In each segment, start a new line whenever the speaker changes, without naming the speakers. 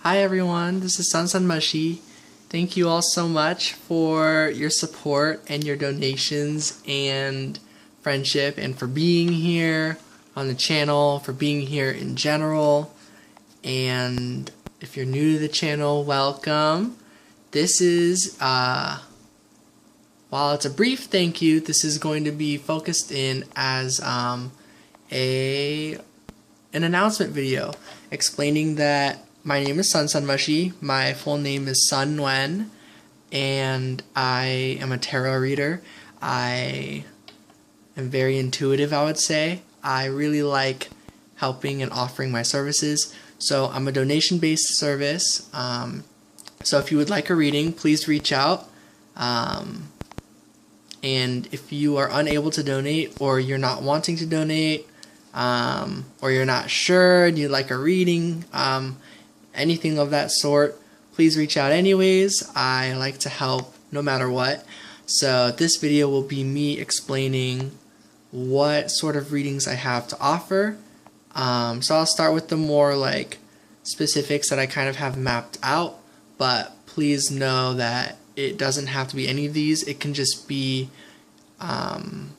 Hi everyone, this is Sonsonmushi. Thank you all so much for your support and your donations and friendship and for being here on the channel, for being here in general. And if you're new to the channel, welcome. This is, while it's a brief thank you, this is going to be focused in as an announcement video explaining that my name is Sonsonmushi, my full name is Son Nguyen, and I am a tarot reader. I am very intuitive, I would say. I really like helping and offering my services. So I'm a donation-based service. So if you would like a reading, please reach out. And if you are unable to donate or you're not wanting to donate, or you're not sure and you'd like a reading, anything of that sort, please reach out anyways. I like to help no matter what. So this video will be me explaining what sort of readings I have to offer. So I'll start with the more like specifics that I kind of have mapped out, but please know that it doesn't have to be any of these. It can just be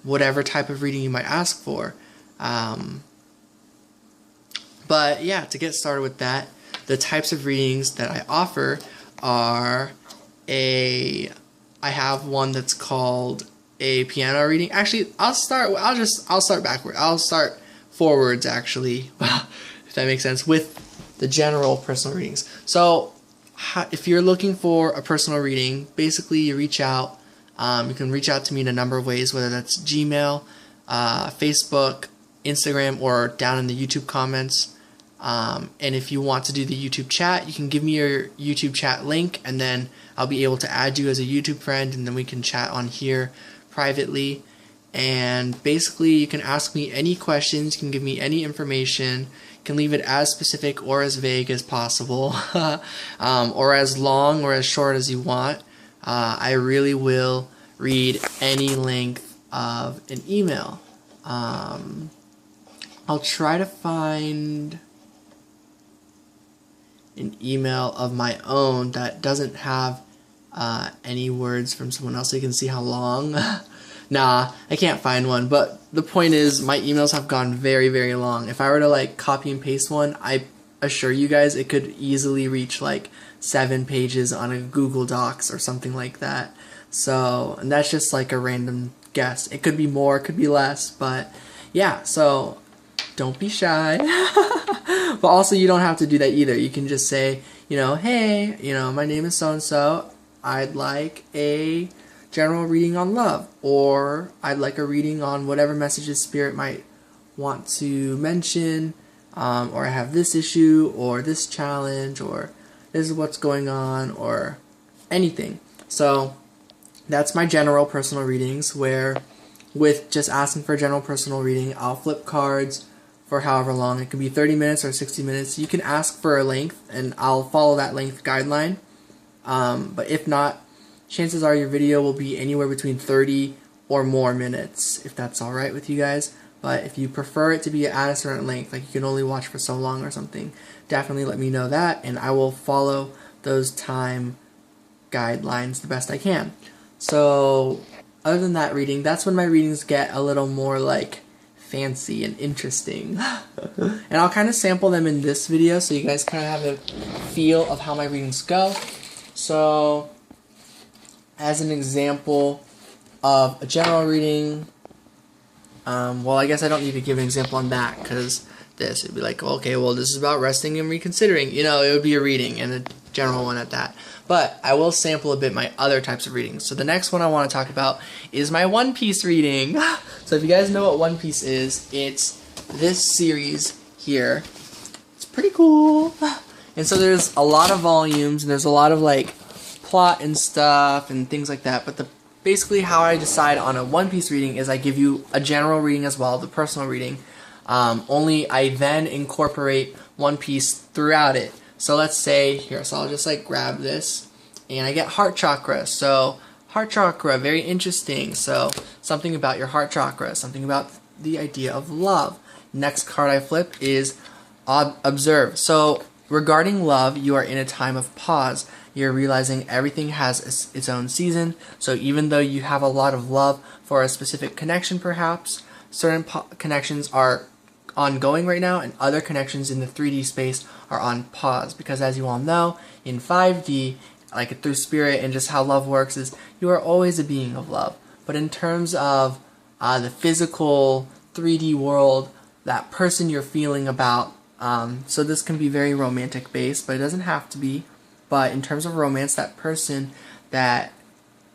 whatever type of reading you might ask for. But yeah, to get started with that, the types of readings that I offer are I have one that's called a piano reading. Actually, I'll start backward. I'll start forwards actually, if that makes sense, with the general personal readings. So if you're looking for a personal reading, basically you reach out. You can reach out to me in a number of ways, whether that's Gmail, Facebook, Instagram, or down in the YouTube comments. And if you want to do the YouTube chat, you can give me your YouTube chat link, and then I'll be able to add you as a YouTube friend, and then we can chat on here privately. And basically, you can ask me any questions, you can give me any information, you can leave it as specific or as vague as possible, or as long or as short as you want. I really will read any length of an email. I'll try to find an email of my own that doesn't have any words from someone else so you can see how long. Nah, I can't find one, but the point is my emails have gone very, very long. If I were to like copy and paste one, I assure you guys it could easily reach like 7 pages on a Google Docs or something like that. So, and that's just like a random guess. It could be more, it could be less, but yeah, so don't be shy. But also you don't have to do that either. You can just say, hey, my name is so-and-so. I'd like a general reading on love, or I'd like a reading on whatever messages Spirit might want to mention, or I have this issue, or this challenge, or this is what's going on, or anything. So that's my general personal readings, where with just asking for a general personal reading, I'll flip cards for however long. It can be 30 minutes or 60 minutes. You can ask for a length, and I'll follow that length guideline. But if not, chances are your video will be anywhere between 30 or more minutes, if that's alright with you guys. But if you prefer it to be at a certain length, like you can only watch for so long or something, definitely let me know that, and I will follow those time guidelines the best I can. So, other than that reading, that's when my readings get a little more like fancy and interesting. And I'll kind of sample them in this video so you guys kind of have a feel of how my readings go. So, as an example of a general reading, well, I guess I don't need to give an example on that, because this would be like, okay, well, this is about resting and reconsidering. It would be a reading, and a general one at that. But I will sample a bit my other types of readings. So the next one I want to talk about is my One Piece reading. So if you guys know what One Piece is, it's this series here. It's pretty cool. And so there's a lot of volumes, and there's a lot of like plot and stuff and things like that. But basically how I decide on a One Piece reading is I give you a general reading as well, the personal reading. Only I then incorporate One Piece throughout it. So let's say here, so I'll just like grab this, and I get heart chakra. So heart chakra, very interesting. So something about your heart chakra, something about the idea of love. Next card I flip is observe. So regarding love, you are in a time of pause. You're realizing everything has its own season. So even though you have a lot of love for a specific connection, perhaps, certain connections are ongoing right now, and other connections in the 3D space are on pause. Because as you all know, in 5D, like through spirit and just how love works, is you are always a being of love. But in terms of the physical 3D world, that person you're feeling about, so this can be very romantic based, but it doesn't have to be. But in terms of romance, that person that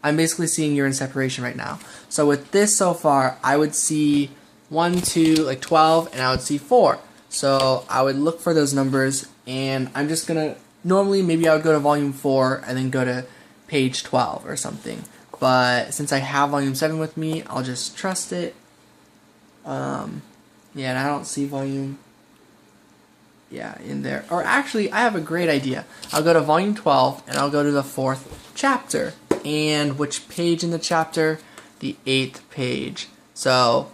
I'm basically seeing, you're in separation right now. So with this so far, I would see 1, 2, like 12, and I would see 4. So I would look for those numbers, and I'm just gonna, normally maybe I would go to volume 4 and then go to page 12 or something. But since I have volume 7 with me, I'll just trust it. Yeah, and I don't see volume, in there. Or actually, I have a great idea. I'll go to volume 12, and I'll go to the 4th chapter. And which page in the chapter? The 8th page. So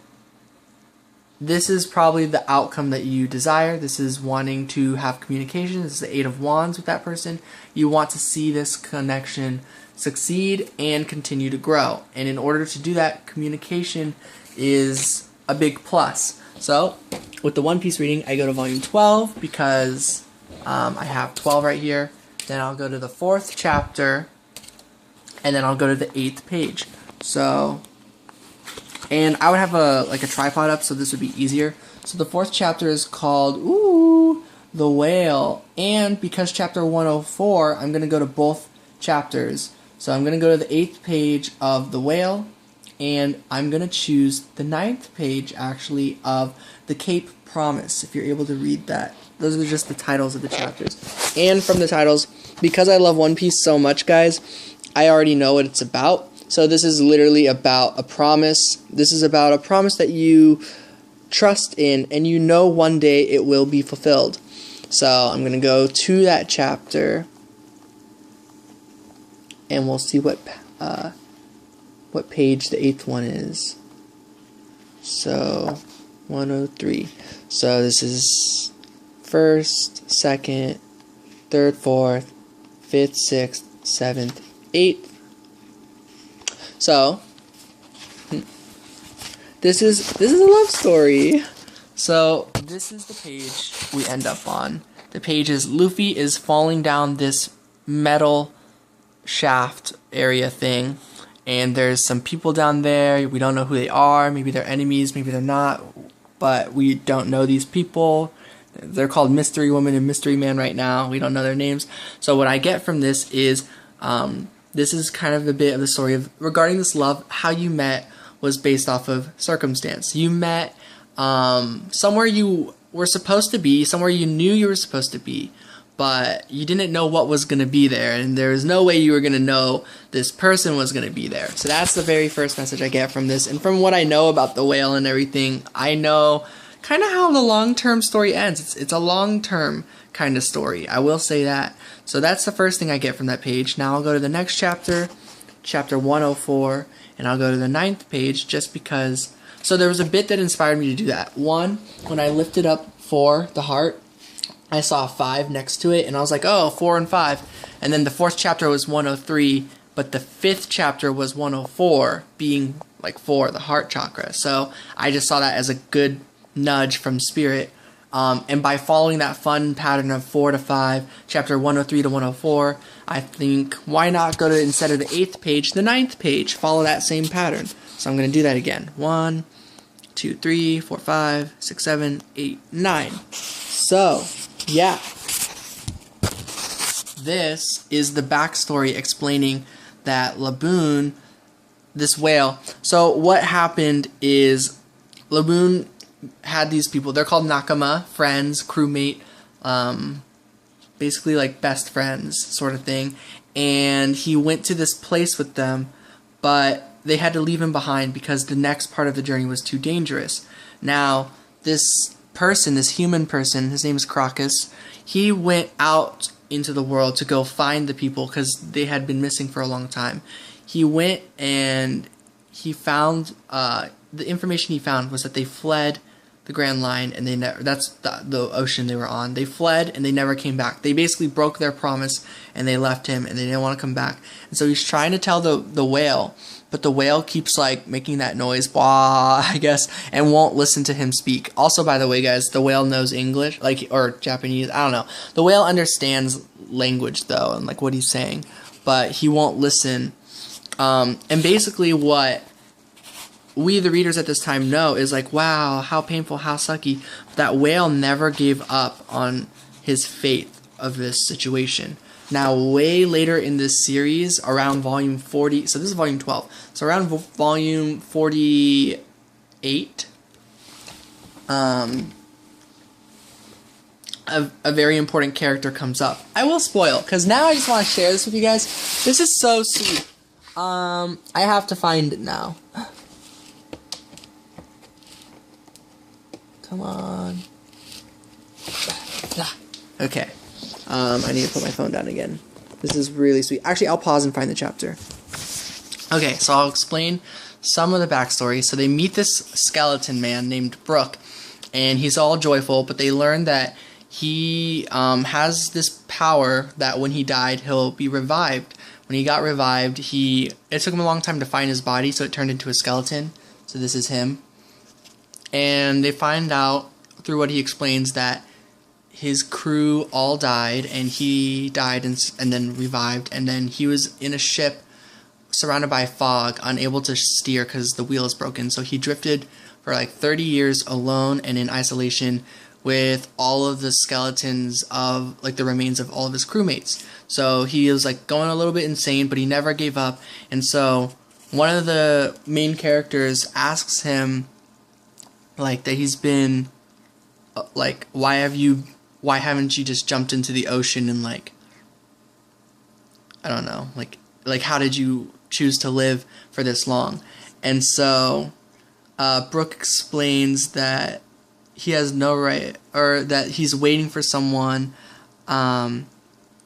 this is probably the outcome that you desire. This is wanting to have communication. This is the 8 of Wands with that person. You want to see this connection succeed and continue to grow. And in order to do that, communication is a big plus. So with the One Piece reading, I go to volume 12 because I have 12 right here. Then I'll go to the 4th chapter, and then I'll go to the 8th page. So, and I would have a tripod up, so this would be easier. So the 4th chapter is called The Whale, and because chapter 104, I'm going to go to both chapters. So I'm going to go to the 8th page of The Whale, and I'm going to choose the 9th page, actually, of The Cape Promise, if you're able to read that. Those are just the titles of the chapters. And from the titles, because I love One Piece so much, guys, I already know what it's about. So this is literally about a promise. This is about a promise that you trust in, and you know one day it will be fulfilled. So I'm going to go to that chapter, and we'll see what page the 8th one is. So 103. So this is 1st, 2nd, 3rd, 4th, 5th, 6th, 7th, 8th. So this is a love story. So this is the page we end up on. The page is Luffy is falling down this metal shaft area thing, and there's some people down there. We don't know who they are. Maybe they're enemies, maybe they're not, but we don't know these people. They're called Mystery Woman and Mystery Man right now. We don't know their names. So what I get from this is this is kind of a bit of the story of regarding this love. How you met was based off of circumstance. You met somewhere you were supposed to be, somewhere you knew you were supposed to be, but you didn't know what was going to be there, and there was no way you were going to know this person was going to be there. So that's the very first message I get from this. And from what I know about the whale and everything, I know kind of how the long-term story ends. It's a long-term kind of story. I will say that. So that's the first thing I get from that page. Now I'll go to the next chapter, chapter 104, and I'll go to the 9th page just because. So there was a bit that inspired me to do that. One, when I lifted up 4, the heart, I saw 5 next to it, and I was like, oh, 4 and 5. And then the 4th chapter was 103, but the 5th chapter was 104, being like 4, the heart chakra. So I just saw that as a good nudge from spirit. And by following that fun pattern of 4 to 5, chapter 103 to 104, I think, why not go to, instead of the 8th page, the 9th page, follow that same pattern. So I'm going to do that again. 1, 2, 3, 4, 5, 6, 7, 8, 9. So, yeah. This is the backstory explaining that Laboon, this whale. So what happened is Laboon had these people. They're called nakama, friends, crewmate, basically like best friends sort of thing. And he went to this place with them, but they had to leave him behind because the next part of the journey was too dangerous. Now, this person, this human person, his name is Crocus, he went out into the world to go find the people because they had been missing for a long time. He went and he found, the information he found was that they fled the Grand Line, and that's the ocean they were on. They fled, and they never came back. They basically broke their promise, and they left him, and they didn't want to come back. And so he's trying to tell the whale, but the whale keeps like making that noise, blah, I guess, and won't listen to him speak. Also, by the way, guys, the whale knows English, like, or Japanese, I don't know. The whale understands language, though, and like what he's saying, but he won't listen. And basically what we, the readers at this time, know is like, wow, how painful, how sucky. That whale never gave up on his faith of this situation. Now, way later in this series, around volume 40, so this is volume 12, so around volume 48, a very important character comes up. I will spoil, because now I just want to share this with you guys. This is so sweet. I have to find it now. Come on. Okay. I need to put my phone down again. This is really sweet. Actually, I'll pause and find the chapter. Okay, so I'll explain some of the backstory. So they meet this skeleton man named Brooke, and he's all joyful, but they learn that he has this power that when he died, he'll be revived. When he got revived, it took him a long time to find his body, so it turned into a skeleton. So this is him. And they find out through what he explains that his crew all died, and he died and then revived, and then he was in a ship surrounded by fog, unable to steer because the wheel is broken. So he drifted for like 30 years alone and in isolation with all of the skeletons of like the remains of all of his crewmates. So he was like going a little bit insane, but he never gave up. And so one of the main characters asks him like that he's been like, why haven't you just jumped into the ocean and like, I don't know, like how did you choose to live for this long? And so Brooke explains that he has no right, or that he's waiting for someone, and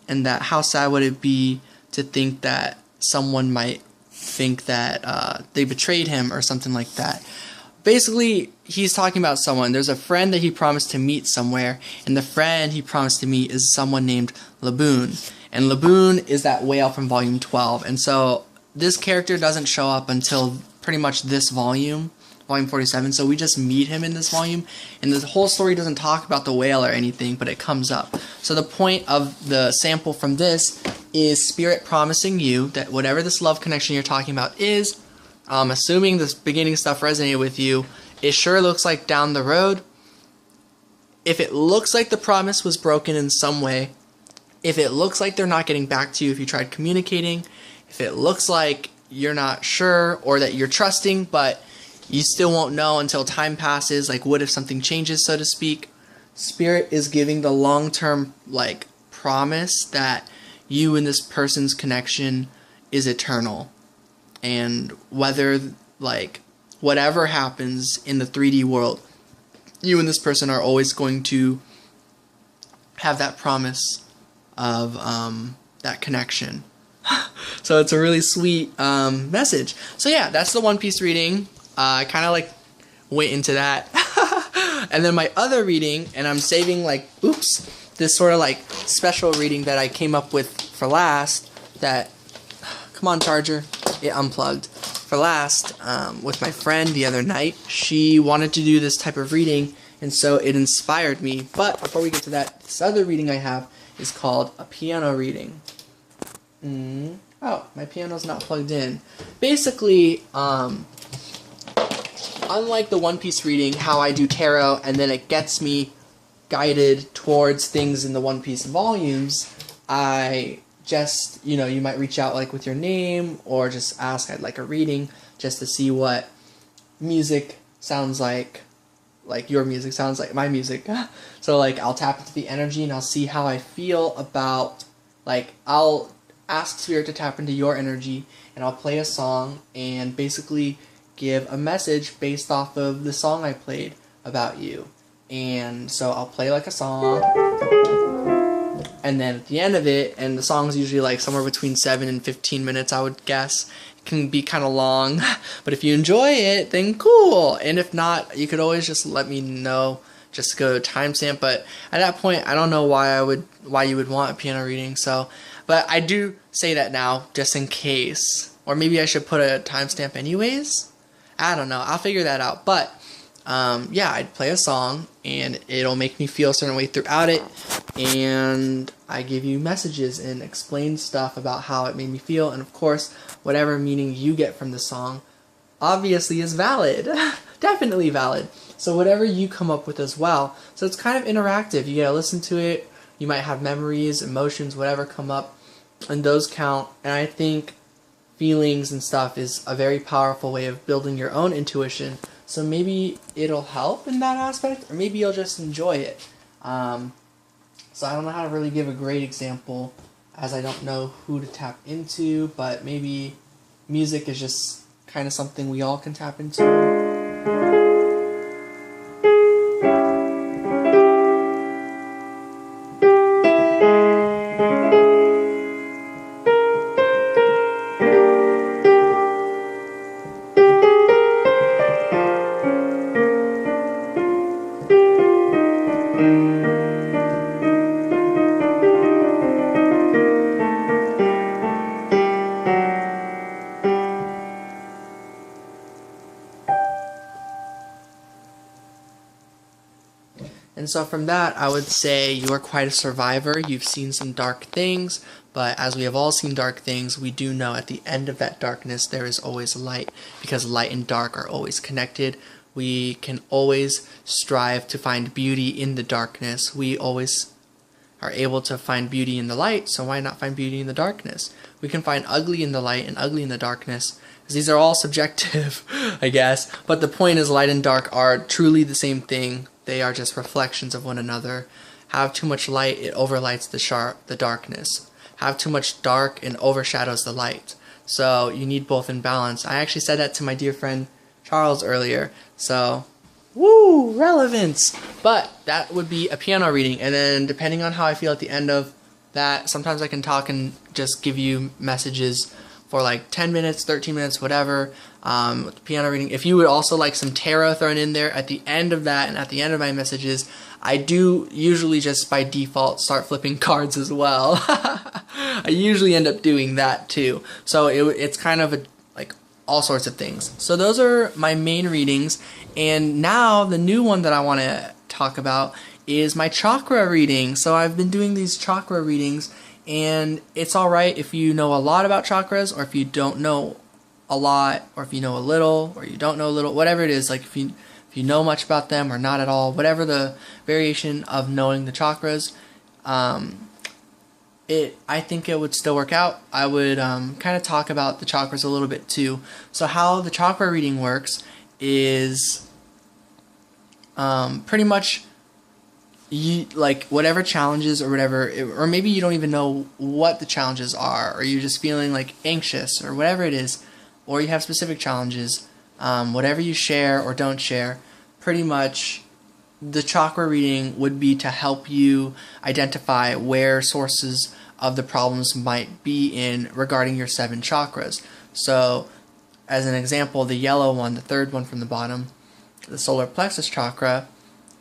that how sad would it be to think that someone might think that they betrayed him or something like that. Basically, he's talking about someone. There's a friend that he promised to meet somewhere, and the friend he promised to meet is someone named Laboon. And Laboon is that whale from volume 12. And so this character doesn't show up until pretty much this volume, volume 47. So we just meet him in this volume, and the whole story doesn't talk about the whale or anything, but it comes up. So the point of the sample from this is Spirit promising you that whatever this love connection you're talking about is, assuming this beginning stuff resonated with you, it sure looks like down the road, if it looks like the promise was broken in some way, if it looks like they're not getting back to you if you tried communicating, if it looks like you're not sure or that you're trusting but you still won't know until time passes, like what if something changes, so to speak, Spirit is giving the long-term like promise that you and this person's connection is eternal. And whether, like, whatever happens in the 3D world, you and this person are always going to have that promise of that connection. So it's a really sweet message. So yeah, that's the One Piece reading. I kind of like went into that. And then my other reading, and I'm saving like, this sort of like special reading that I came up with for last, that, come on charger, it unplugged, for last, with my friend the other night. She wanted to do this type of reading, and so it inspired me. But before we get to that, this other reading I have is called a piano reading. Oh, my piano's not plugged in. Basically, unlike the One Piece reading, how I do tarot and then it gets me guided towards things in the One Piece volumes, I just, you might reach out like with your name or just ask, I'd like a reading just to see what music sounds like your music sounds like my music. So like I'll tap into the energy and I'll see how I feel about, like, I'll ask Spirit to tap into your energy and I'll play a song and basically give a message based off of the song I played about you. And so I'll play like a song, And then at the end of it, and the song's usually like somewhere between 7 and 15 minutes, I would guess. It can be kind of long, but if you enjoy it, then cool. And if not, you could always just let me know, just go to timestamp. But at that point, I don't know why you would want a piano reading. So, but I do say that now, just in case. Or maybe I should put a timestamp anyways. I don't know. I'll figure that out. But yeah, I'd play a song, and it'll make me feel a certain way throughout it, and I give you messages and explain stuff about how it made me feel, and of course, whatever meaning you get from the song obviously is valid. Definitely valid. So whatever you come up with as well. So it's kind of interactive. You get to listen to it, you might have memories, emotions, whatever come up, and those count. And I think feelings and stuff is a very powerful way of building your own intuition. So maybe it'll help in that aspect, or maybe you'll just enjoy it. So I don't know how to really give a great example, as I don't know who to tap into, but maybe music is just kind of something we all can tap into. And so from that, I would say you are quite a survivor. You've seen some dark things, but as we have all seen dark things, we do know at the end of that darkness there is always light, because light and dark are always connected. We can always strive to find beauty in the darkness. We always are able to find beauty in the light, so why not find beauty in the darkness? We can find ugly in the light and ugly in the darkness. These are all subjective, I guess, but the point is light and dark are truly the same thing. They are just reflections of one another. Have too much light, it overlights the darkness. Have too much dark, and overshadows the light. So you need both in balance. I actually said that to my dear friend Charles earlier. So, woo, relevance. But that would be a piano reading. And then depending on how I feel at the end of that, sometimes I can talk and just give you messages for like 10 minutes, 13 minutes, whatever. With the piano reading. If you would also like some tarot thrown in there at the end of that and at the end of my messages, I do usually just by default start flipping cards as well. I usually end up doing that too. So it's kind of like all sorts of things. So those are my main readings. And now the new one that I want to talk about is my chakra reading. So I've been doing these chakra readings, and it's alright if you know a lot about chakras, or if you don't know a lot, or if you know a little, or you don't know a little, whatever it is, like if you know much about them or not at all, whatever the variation of knowing the chakras, I think it would still work out. I would kind of talk about the chakras a little bit too. So how the chakra reading works is pretty much you like whatever challenges or whatever, or maybe you don't even know what the challenges are, or you're just feeling like anxious or whatever it is, or you have specific challenges, whatever you share or don't share, pretty much the chakra reading would be to help you identify where sources of the problems might be in regarding your 7 chakras. So as an example, the yellow one, the third one from the bottom, the solar plexus chakra,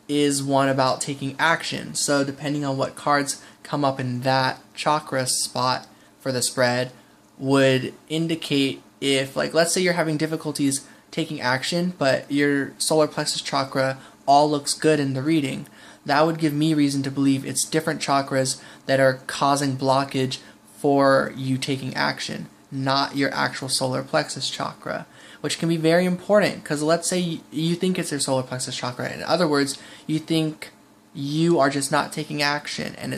is one about taking action. So depending on what cards come up in that chakra spot for the spread would indicate if, like, let's say you're having difficulties taking action, but your solar plexus chakra all looks good in the reading. That would give me reason to believe it's different chakras that are causing blockage for you taking action, not your actual solar plexus chakra, which can be very important, because let's say you think it's your solar plexus chakra. In other words, you think you are just not taking action, and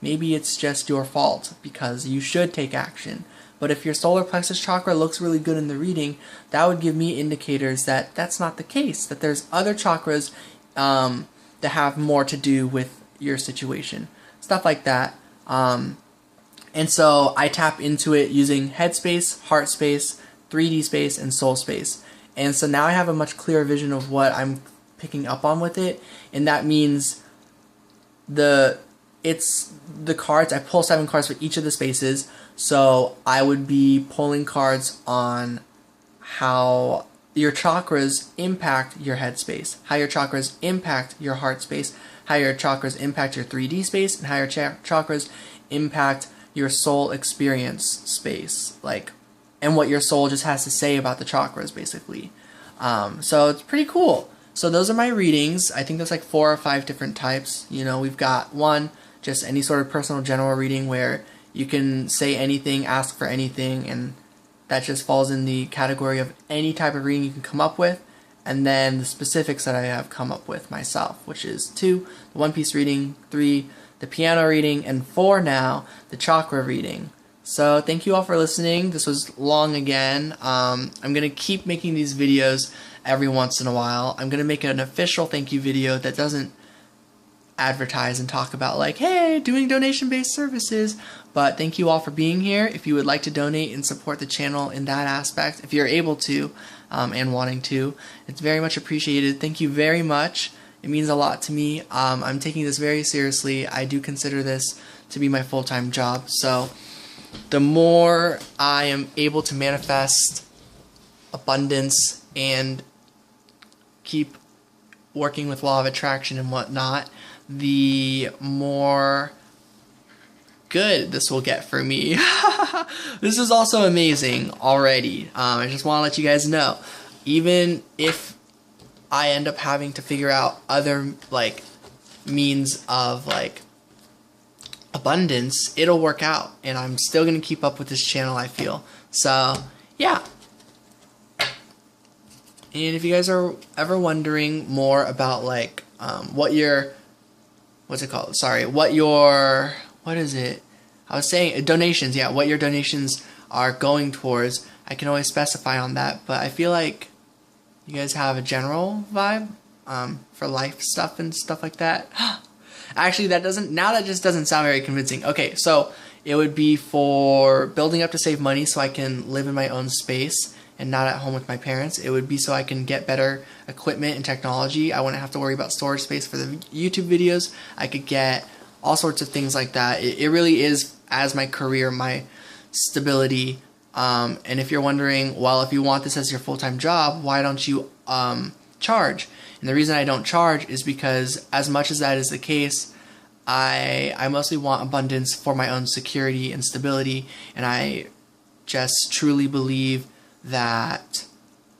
maybe it's just your fault because you should take action. But if your solar plexus chakra looks really good in the reading, that would give me indicators that that's not the case, that there's other chakras that have more to do with your situation. Stuff like that. And so I tap into it using head space, heart space, 3D space, and soul space. And so now I have a much clearer vision of what I'm picking up on with it, and that means it's the cards. I pull 7 cards for each of the spaces. So I would be pulling cards on how your chakras impact your head space, how your chakras impact your heart space, how your chakras impact your 3D space, and how your chakras impact your soul experience space, like, and what your soul just has to say about the chakras, basically. So it's pretty cool. So those are my readings. I think there's like 4 or 5 different types. You know, we've got one, just any sort of personal general reading where you can say anything, ask for anything, and that just falls in the category of any type of reading you can come up with. And then the specifics that I have come up with myself, which is 2, the One Piece reading, 3, the piano reading, and 4 now, the chakra reading. So thank you all for listening. This was long again. I'm going to keep making these videos every once in a while. I'm going to make an official thank you video that doesn't advertise and talk about like, hey, doing donation-based services. But thank you all for being here. If you would like to donate and support the channel in that aspect, if you're able to and wanting to, it's very much appreciated. Thank you very much. It means a lot to me. I'm taking this very seriously. I do consider this to be my full-time job. So the more I am able to manifest abundance and keep working with law of attraction and whatnot, the more good this will get for me. This is also amazing already. I just want to let you guys know, even if I end up having to figure out other like means of like abundance, it'll work out, and I'm still gonna keep up with this channel, I feel. So yeah. And if you guys are ever wondering more about like what your donations, yeah, what your donations are going towards, I can always specify on that. But I feel like you guys have a general vibe for life stuff and stuff like that. Actually, that just doesn't sound very convincing. Okay, so it would be for building up to save money so I can live in my own space and not at home with my parents. It would be so I can get better equipment and technology. I wouldn't have to worry about storage space for the YouTube videos. I could get all sorts of things like that. It really is, as my career, my stability. And if you're wondering, well, if you want this as your full-time job, why don't you charge? And the reason I don't charge is because, as much as that is the case, I mostly want abundance for my own security and stability, and I just truly believe that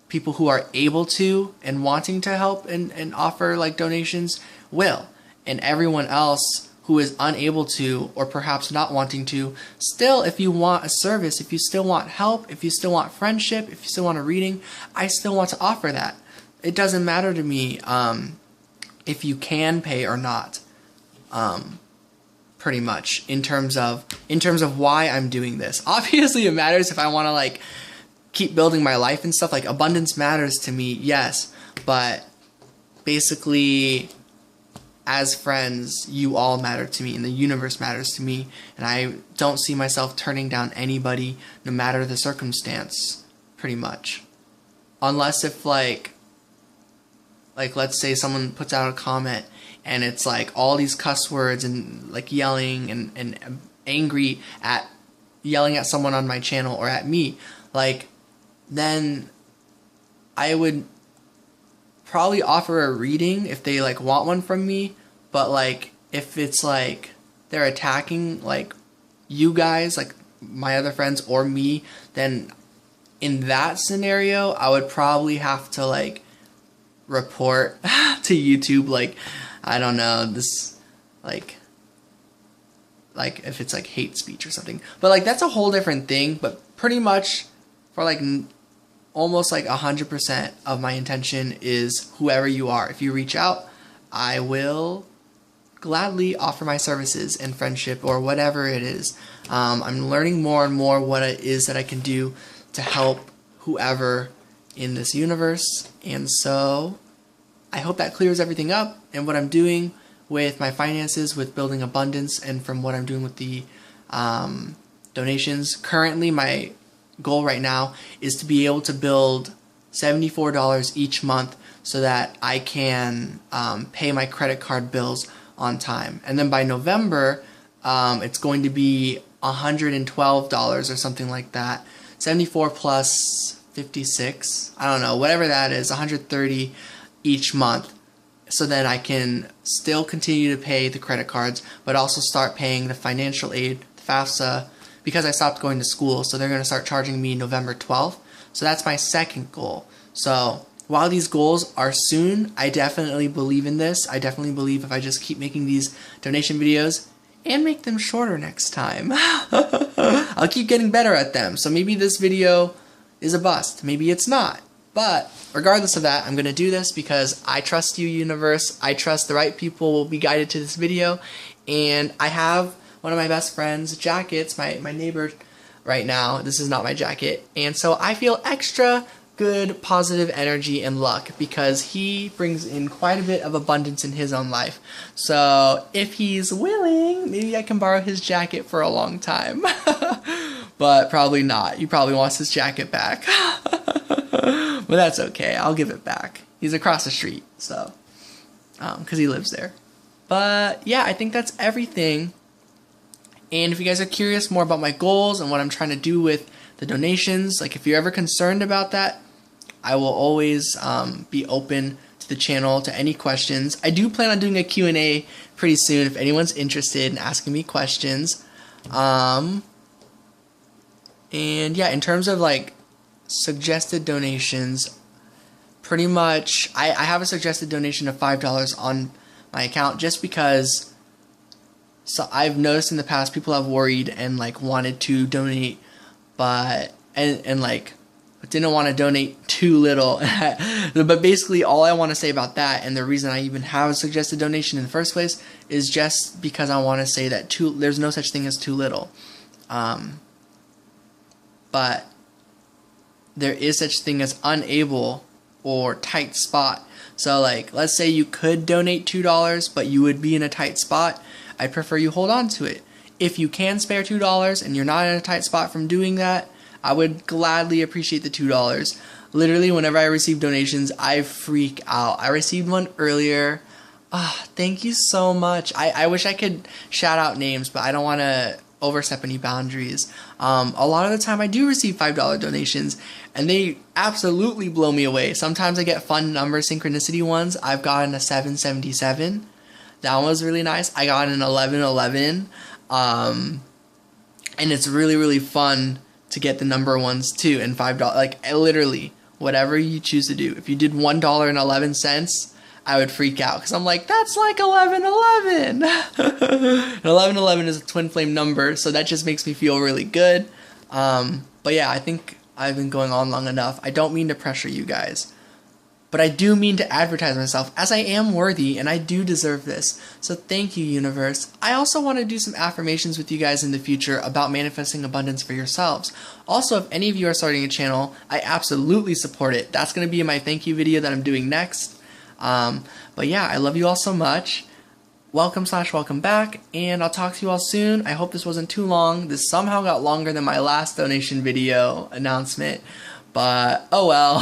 people who are able to and wanting to help and offer like donations will, and everyone else who is unable to or perhaps not wanting to, still, if you want a service, if you still want help, if you still want friendship, if you still want a reading, I still want to offer that. It doesn't matter to me if you can pay or not, pretty much, in terms of why I'm doing this. Obviously it matters if I want to like keep building my life and stuff. Like, abundance matters to me, yes, but basically, as friends, you all matter to me, and the universe matters to me, and I don't see myself turning down anybody, no matter the circumstance, pretty much. Unless if like let's say someone puts out a comment and it's like all these cuss words and like yelling and angry at yelling at someone on my channel or at me, like, then I would probably offer a reading if they like want one from me. But like, if it's like they're attacking like you guys, like my other friends or me, then in that scenario I would probably have to like report to YouTube, like, I don't know, this like if it's like hate speech or something. But like, that's a whole different thing. But pretty much for like almost like 100% of my intention is whoever you are. If you reach out, I will gladly offer my services and friendship or whatever it is. I'm learning more and more what it is that I can do to help whoever in this universe. And so I hope that clears everything up, and what I'm doing with my finances, with building abundance, and from what I'm doing with the donations. Currently, my goal right now is to be able to build $74 each month so that I can pay my credit card bills on time. And then by November, it's going to be $112 or something like that. 74 plus 56, I don't know, whatever that is, 130 each month. So then I can still continue to pay the credit cards, but also start paying the financial aid, the FAFSA, because I stopped going to school. So they're going to start charging me November 12th. So that's my second goal. So while these goals are soon, I definitely believe in this. I definitely believe if I just keep making these donation videos and make them shorter next time, I'll keep getting better at them. So maybe this video is a bust. Maybe it's not. But regardless of that, I'm going to do this because I trust you, universe. I trust the right people will be guided to this video. And I have one of my best friend's jackets, my neighbor right now. This is not my jacket. And so I feel extra good, positive energy and luck because he brings in quite a bit of abundance in his own life. So if he's willing, maybe I can borrow his jacket for a long time. But probably not. He probably wants his jacket back. But that's okay. I'll give it back. He's across the street, so because he lives there. But yeah, I think that's everything. And if you guys are curious more about my goals and what I'm trying to do with the donations, like if you're ever concerned about that, I will always be open to the channel to any questions. I do plan on doing a Q&A pretty soon if anyone's interested in asking me questions. And yeah, in terms of like suggested donations, pretty much I have a suggested donation of $5 on my account just because I've noticed in the past people have worried and like wanted to donate but didn't want to donate too little. But basically all I want to say about that, and the reason I even have a suggested donation in the first place, is just because I want to say that there's no such thing as too little. But there is such thing as unable or tight spot. So like, let's say you could donate $2, but you would be in a tight spot. I prefer you hold on to it. If you can spare $2 and you're not in a tight spot from doing that, I would gladly appreciate the $2. Literally, whenever I receive donations, I freak out. I received one earlier. Thank you so much. I wish I could shout out names, but I don't want to overstep any boundaries. A lot of the time I do receive $5 donations and they absolutely blow me away. Sometimes I get fun number synchronicity ones. I've gotten a 777. That one was really nice. I got an 1111. And it's really, really fun to get the number ones too, and $5. Like literally whatever you choose to do. If you did $1.11, I would freak out because I'm like, that's like 1111. And 1111 is a twin flame number, so that just makes me feel really good. But yeah, I think I've been going on long enough. I don't mean to pressure you guys, but I do mean to advertise myself as I am worthy and I do deserve this. So thank you, universe. I also want to do some affirmations with you guys in the future about manifesting abundance for yourselves. Also, if any of you are starting a channel, I absolutely support it. That's going to be in my thank you video that I'm doing next. But yeah, I love you all so much. Welcome back, and I'll talk to you all soon. I hope this wasn't too long. This somehow got longer than my last donation video announcement, but oh well.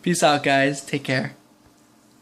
Peace out, guys. Take care.